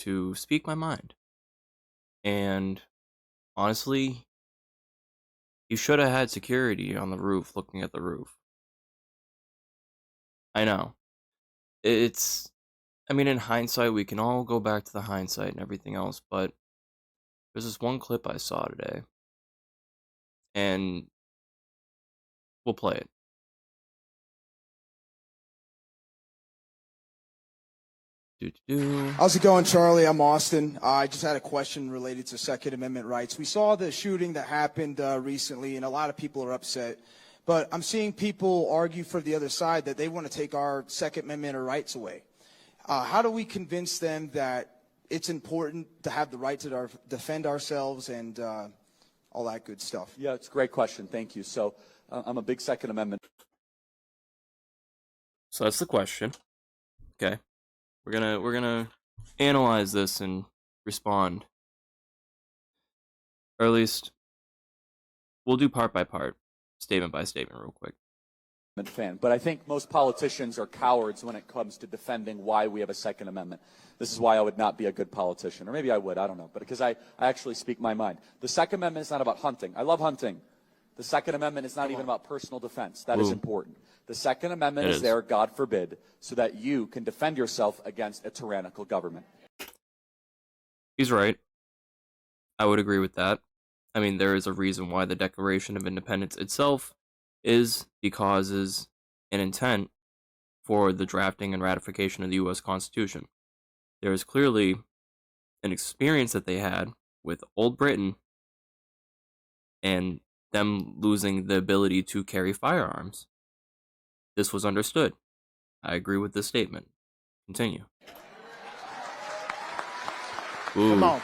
to speak my mind. And honestly, you should have had security on the roof looking at the roof. I know. It's, I mean, in hindsight, we can all go back to the hindsight and everything else, but there's this one clip I saw today, and we'll play it. How's it going, Charlie? I'm Austin. I just had a question related to Second Amendment rights. We saw the shooting that happened recently, and a lot of people are upset. But I'm seeing people argue for the other side that they want to take our Second Amendment or rights away. How do we convince them that it's important to have the right to defend ourselves and all that good stuff? Yeah, it's a great question. Thank you. So I'm a big Second Amendment. So that's the question. Okay. We're gonna analyze this and respond. Or at least we'll do part by part, statement by statement real quick. Fan, but I think most politicians are cowards when it comes to defending why we have a Second Amendment. This is why I would not be a good politician, or maybe I would, I don't know, but because I actually speak my mind. The Second Amendment is not about hunting. I love hunting. The Second Amendment is not even about personal defense. That is important. The Second Amendment is there, God forbid, so that you can defend yourself against a tyrannical government. He's right. I would agree with that. I mean, there is a reason why the Declaration of Independence itself is the causes and intent for the drafting and ratification of the U.S. Constitution. There is clearly an experience that they had with Old Britain and them losing the ability to carry firearms. This was understood. I agree with this statement. Continue. Ooh. Come on.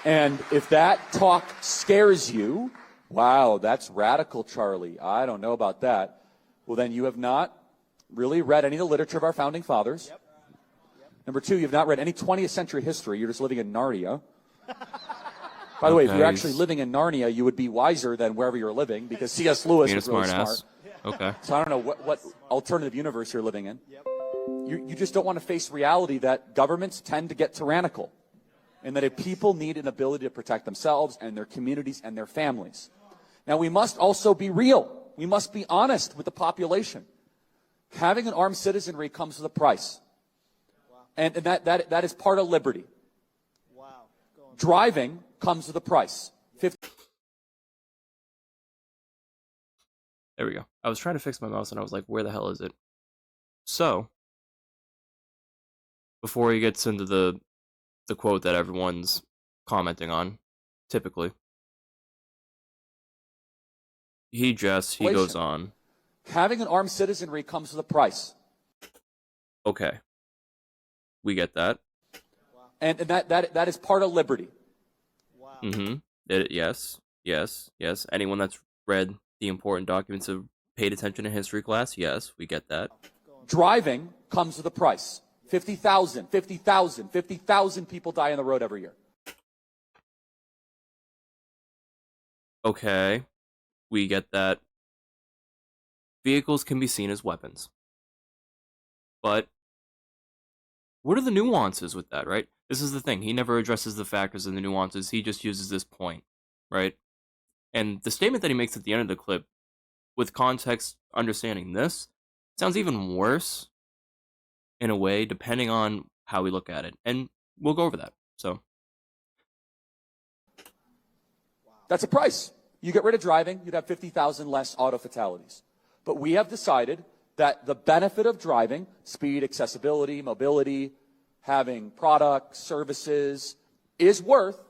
And if that talk scares you, wow, that's radical, Charlie. I don't know about that. Well, then you have not really read any of the literature of our founding fathers. Yep. Number two, you've not read any 20th century history. You're just living in Narnia. By the way, if you're actually living in Narnia, you would be wiser than wherever you're living, because C.S. Lewis was really smart. Okay. So I don't know what alternative universe you're living in. Yep. You just don't want to face reality that governments tend to get tyrannical, and that if people need an ability to protect themselves and their communities and their families. Now, we must also be real. We must be honest with the population. Having an armed citizenry comes with a price. Wow. And that is part of liberty. Wow. Driving comes with a price. There we go. I was trying to fix my mouse and I was like, where the hell is it? So, before he gets into the quote that everyone's commenting on, typically, he goes on. Having an armed citizenry comes with a price. Okay. We get that. Wow. And that is part of liberty. Wow. Mm-hmm. Yes. Anyone that's read the important documents have paid attention in history class, yes, we get that. Driving comes with a price. 50,000 people die on the road every year. Okay. We get that. Vehicles can be seen as weapons. But what are the nuances with that, right? This is the thing. He never addresses the factors and the nuances. He just uses this point, right? And the statement that he makes at the end of the clip, with context understanding this, sounds even worse in a way, depending on how we look at it. And we'll go over that. So that's a price. You get rid of driving, you'd have 50,000 less auto fatalities. But we have decided that the benefit of driving, speed, accessibility, mobility, having products, services, is worth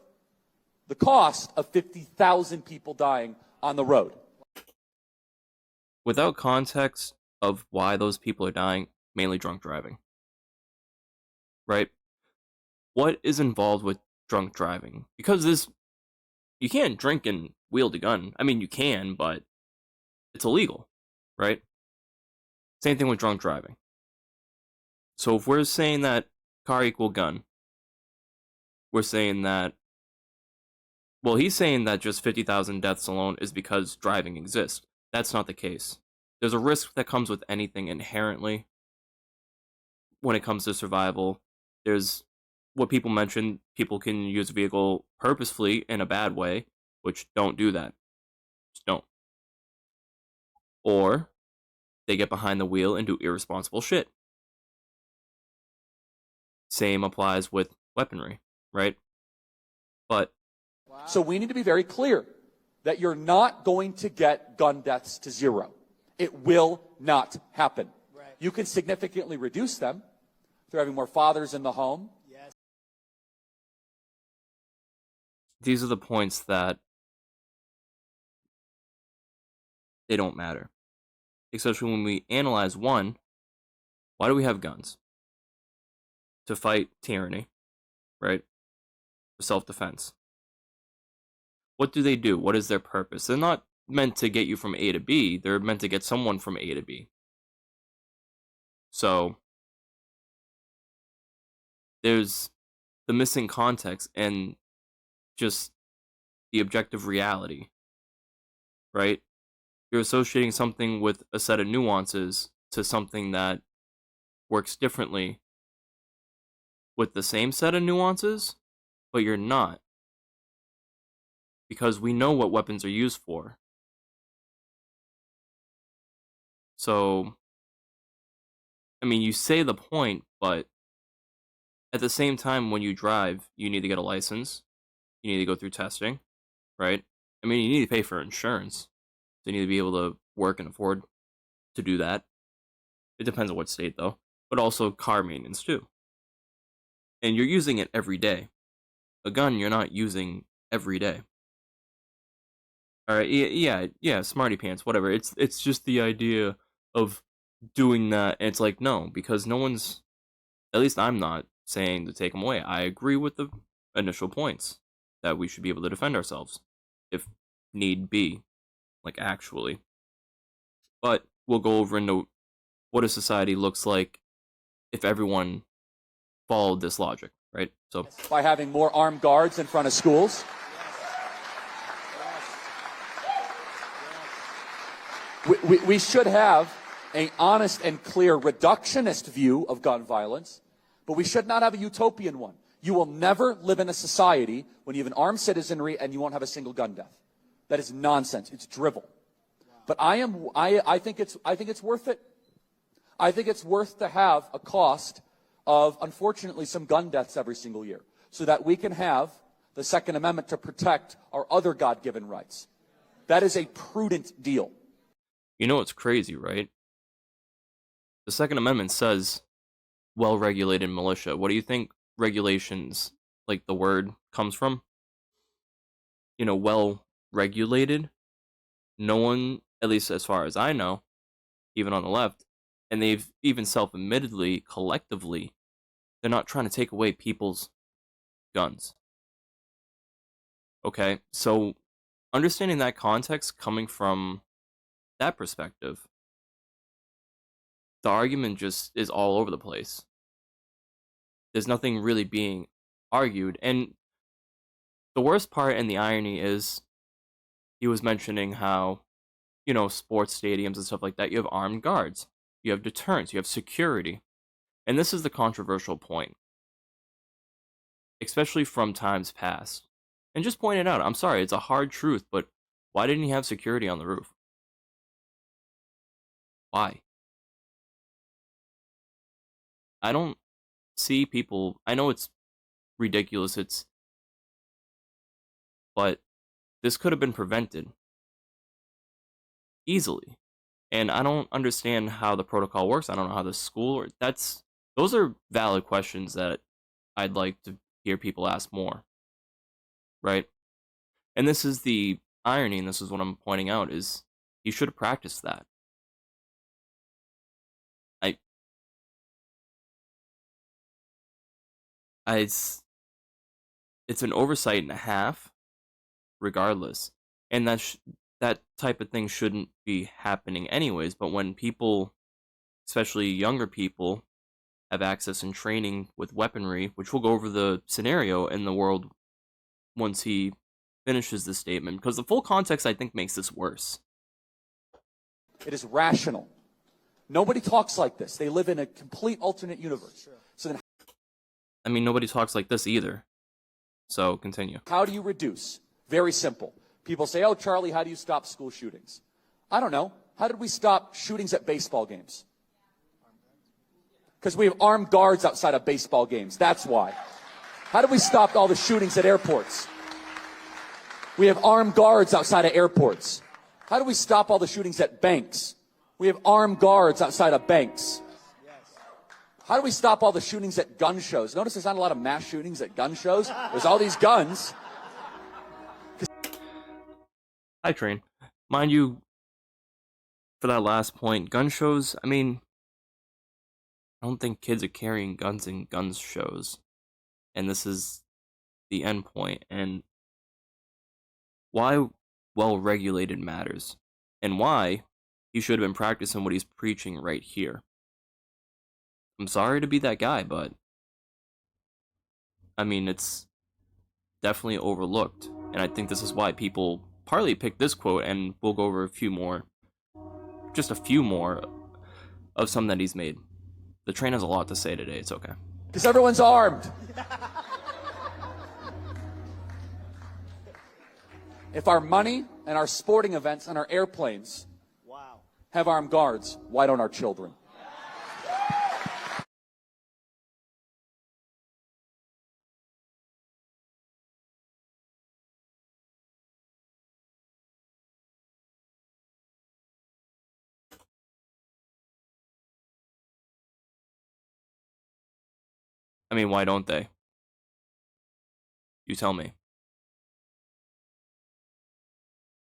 the cost of 50,000 people dying on the road. Without context of why those people are dying, mainly drunk driving, right? What is involved with drunk driving? Because you can't drink and wield a gun. I mean, you can, but it's illegal, right? Same thing with drunk driving. So if we're saying that car equal gun, we're saying that, well, he's saying that just 50,000 deaths alone is because driving exists. That's not the case. there's a risk that comes with anything inherently when it comes to survival. There's what people mention, people can use a vehicle purposefully in a bad way, which don't do that. Just don't. Or they get behind the wheel and do irresponsible shit. Same applies with weaponry, right? But So we need to be very clear that you're not going to get gun deaths to zero. It will not happen. Right. You can significantly reduce them through having more fathers in the home. Yes. These are the points that they don't matter. Especially when we analyze one, why do we have guns? To fight tyranny, right? For self-defense. What do they do? What is their purpose? They're not meant to get you from A to B. They're meant to get someone from A to B. So, there's the missing context and just the objective reality, right? You're associating something with a set of nuances to something that works differently with the same set of nuances, but you're not. Because we know what weapons are used for. So, I mean, you say the point, but at the same time, when you drive, you need to get a license. You need to go through testing, right? I mean, you need to pay for insurance. So you need to be able to work and afford to do that. It depends on what state, though. But also car maintenance, too. And you're using it every day. A gun you're not using every day. All right, yeah, smarty pants, whatever. It's just the idea of doing that, and it's like, no, because no one's, at least I'm not saying to take them away. I agree with the initial points that we should be able to defend ourselves if need be, like actually. But we'll go over into what a society looks like if everyone followed this logic, right? So by having more armed guards in front of schools. We should have an honest and clear reductionist view of gun violence, but we should not have a utopian one. You will never live in a society when you have an armed citizenry and you won't have a single gun death. That is nonsense. It's drivel. But I think it's worth it. I think it's worth to have a cost of, unfortunately, some gun deaths every single year so that we can have the Second Amendment to protect our other God-given rights. That is a prudent deal. You know what's crazy, right? The Second Amendment says well-regulated militia. What do you think regulations, like the word, comes from? You know, well-regulated? No one, at least as far as I know, even on the left, and they've even self-admittedly, collectively, they're not trying to take away people's guns. Okay, so understanding that context coming from that perspective, the argument just is all over the place. There's nothing really being argued. And the worst part and the irony is he was mentioning how, you know, sports stadiums and stuff like that, you have armed guards, you have deterrence, you have security. And this is the controversial point, especially from times past. And just point it out. I'm sorry, it's a hard truth, but why didn't he have security on the roof? Why? I don't see people. I know it's ridiculous. But this could have been prevented easily. And I don't understand how the protocol works. I don't know how the school or those are valid questions that I'd like to hear people ask more. Right? And this is the irony, and this is what I'm pointing out, is you should have practiced that. It's an oversight and a half, regardless, and that type of thing shouldn't be happening anyways. But when people, especially younger people, have access and training with weaponry, which we'll go over the scenario in the world once he finishes this statement, because the full context I think makes this worse. It is rational. Nobody talks like this. They live in a complete alternate universe. So then I mean, nobody talks like this either. So continue. how do you reduce? Very simple. People say, oh, Charlie, how do you stop school shootings? I don't know. How did we stop shootings at baseball games? Because we have armed guards outside of baseball games. That's why. How did we stop all the shootings at airports? We have armed guards outside of airports. How do we stop all the shootings at banks? We have armed guards outside of banks. How do we stop all the shootings at gun shows? Notice there's not a lot of mass shootings at gun shows. There's all these guns. Hi, Train. Mind you, for that last point, gun shows, I mean, I don't think kids are carrying guns in guns shows. And this is the end point. And why well-regulated matters. And why he should have been practicing what he's preaching right here. I'm sorry to be that guy, but I mean, it's definitely overlooked. And I think this is why people partly picked this quote, and we'll go over a few more, just a few more of some that he's made. The Train has a lot to say today. It's okay. Because everyone's armed. If our money and our sporting events and our airplanes have armed guards, why don't our children? I mean, why don't they? You tell me.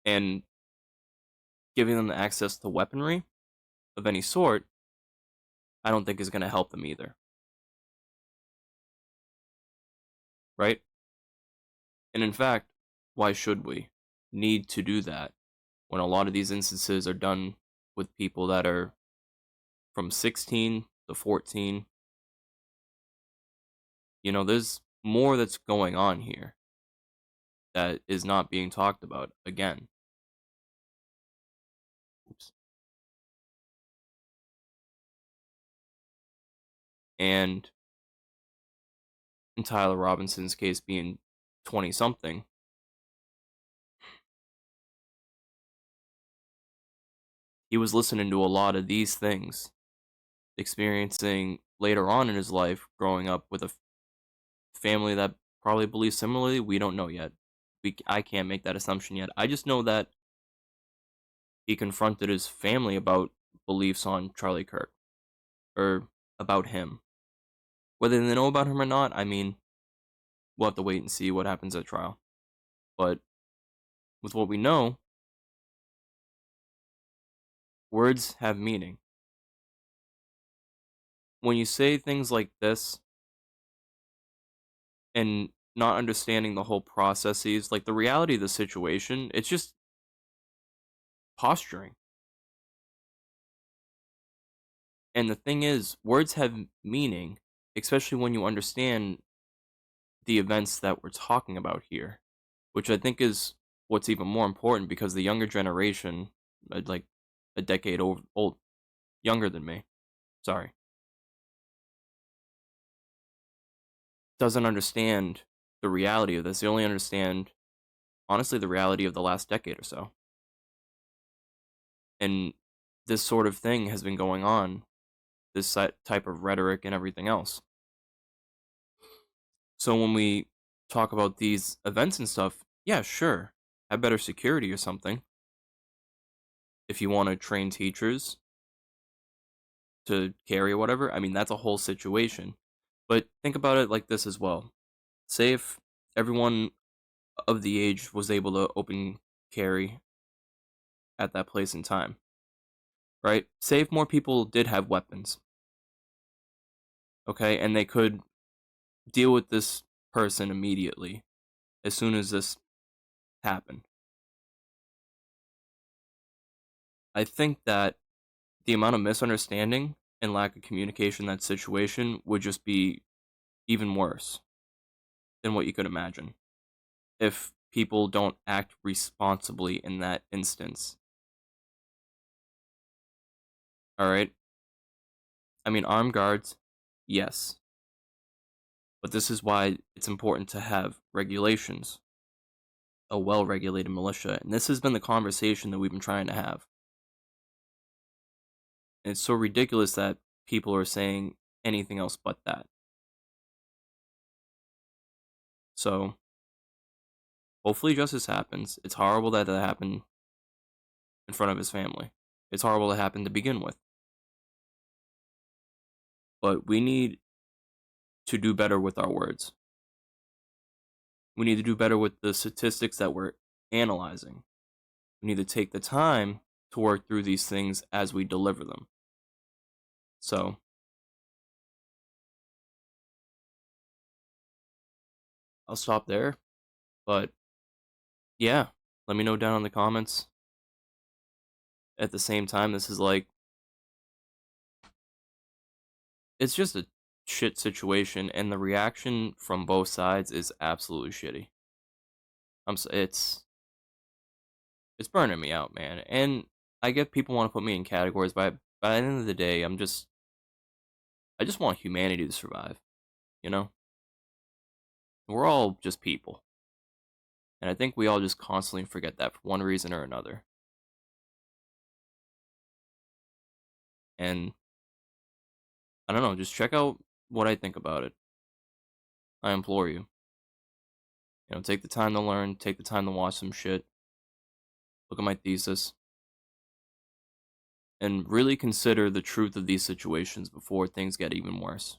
And giving them access to weaponry of any sort, I don't think is going to help them either. Right? And in fact, why should we need to do that when a lot of these instances are done with people that are from 16 to 14? You know, there's more that's going on here that is not being talked about again. Oops. And in Tyler Robinson's case being 20-something, he was listening to a lot of these things, experiencing later on in his life, growing up with a family that probably believes similarly. We don't know yet. I can't make that assumption yet. I just know that he confronted his family about beliefs on Charlie Kirk, or about him. Whether they know about him or not, I mean, we'll have to wait and see what happens at trial. But with what we know, words have meaning. When you say things like this and not understanding the whole processes, like the reality of the situation, it's just posturing. And the thing is, words have meaning, especially when you understand the events that we're talking about here, which I think is what's even more important, because the younger generation, like a decade old, younger than me, sorry, doesn't understand the reality of this. They only understand, honestly, the reality of the last decade or so. And this sort of thing has been going on, this type of rhetoric and everything else. So when we talk about these events and stuff, yeah, sure, have better security or something. If you want to train teachers to carry or whatever, I mean, that's a whole situation. But think about it like this as well. Say if everyone of the age was able to open carry at that place in time, right? Say if more people did have weapons, okay, and they could deal with this person immediately as soon as this happened. I think that the amount of misunderstanding and lack of communication in that situation would just be even worse than what you could imagine if people don't act responsibly in that instance. All right. I mean, armed guards, yes. But this is why it's important to have regulations, a well regulated militia. And this has been the conversation that we've been trying to have. And it's so ridiculous that people are saying anything else but that. So, hopefully, justice happens. It's horrible that that happened in front of his family. It's horrible that happened to begin with. But we need to do better with our words. We need to do better with the statistics that we're analyzing. We need to take the time to work through these things as we deliver them. So, I'll stop there. But yeah, let me know down in the comments. At the same time, this is like, it's just a shit situation, and the reaction from both sides is absolutely shitty. It's burning me out, man. And I get people want to put me in categories, but by the end of the day, I just want humanity to survive. You know, we're all just people, and I think we all just constantly forget that for one reason or another. And I don't know, just check out what I think about it. I implore you. You know, take the time to learn, take the time to watch some shit, look at my thesis, and really consider the truth of these situations before things get even worse.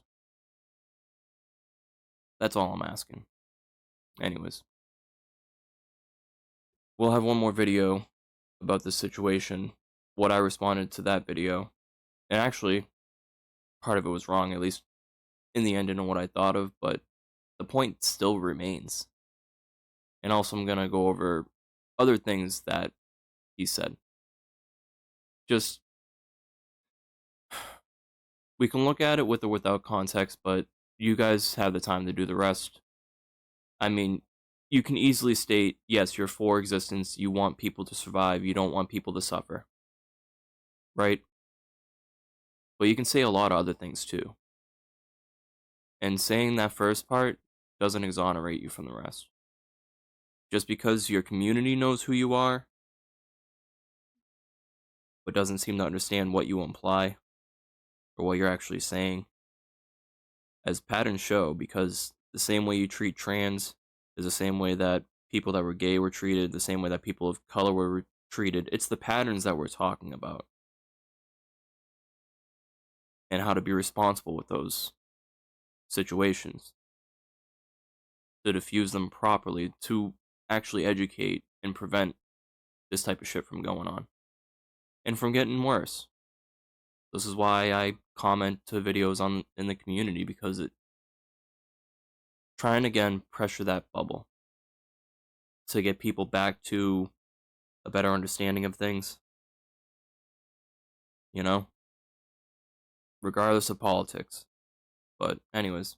That's all I'm asking. Anyways, we'll have one more video about this situation, what I responded to that video. And actually, part of it was wrong, at least in the end, in what I thought of, but the point still remains. And also, I'm going to go over other things that he said. Just, we can look at it with or without context, but you guys have the time to do the rest. I mean, you can easily state, yes, you're for existence, you want people to survive, you don't want people to suffer. Right? But you can say a lot of other things too. And saying that first part doesn't exonerate you from the rest. Just because your community knows who you are, but doesn't seem to understand what you imply or what you're actually saying, as patterns show, because the same way you treat trans is the same way that people that were gay were treated, the same way that people of color were treated. It's the patterns that we're talking about, and how to be responsible with those situations, to diffuse them properly, to actually educate and prevent this type of shit from going on and from getting worse. This is why I comment to videos on in the community, because it trying again pressure that bubble to get people back to a better understanding of things, you know, regardless of politics. But anyways,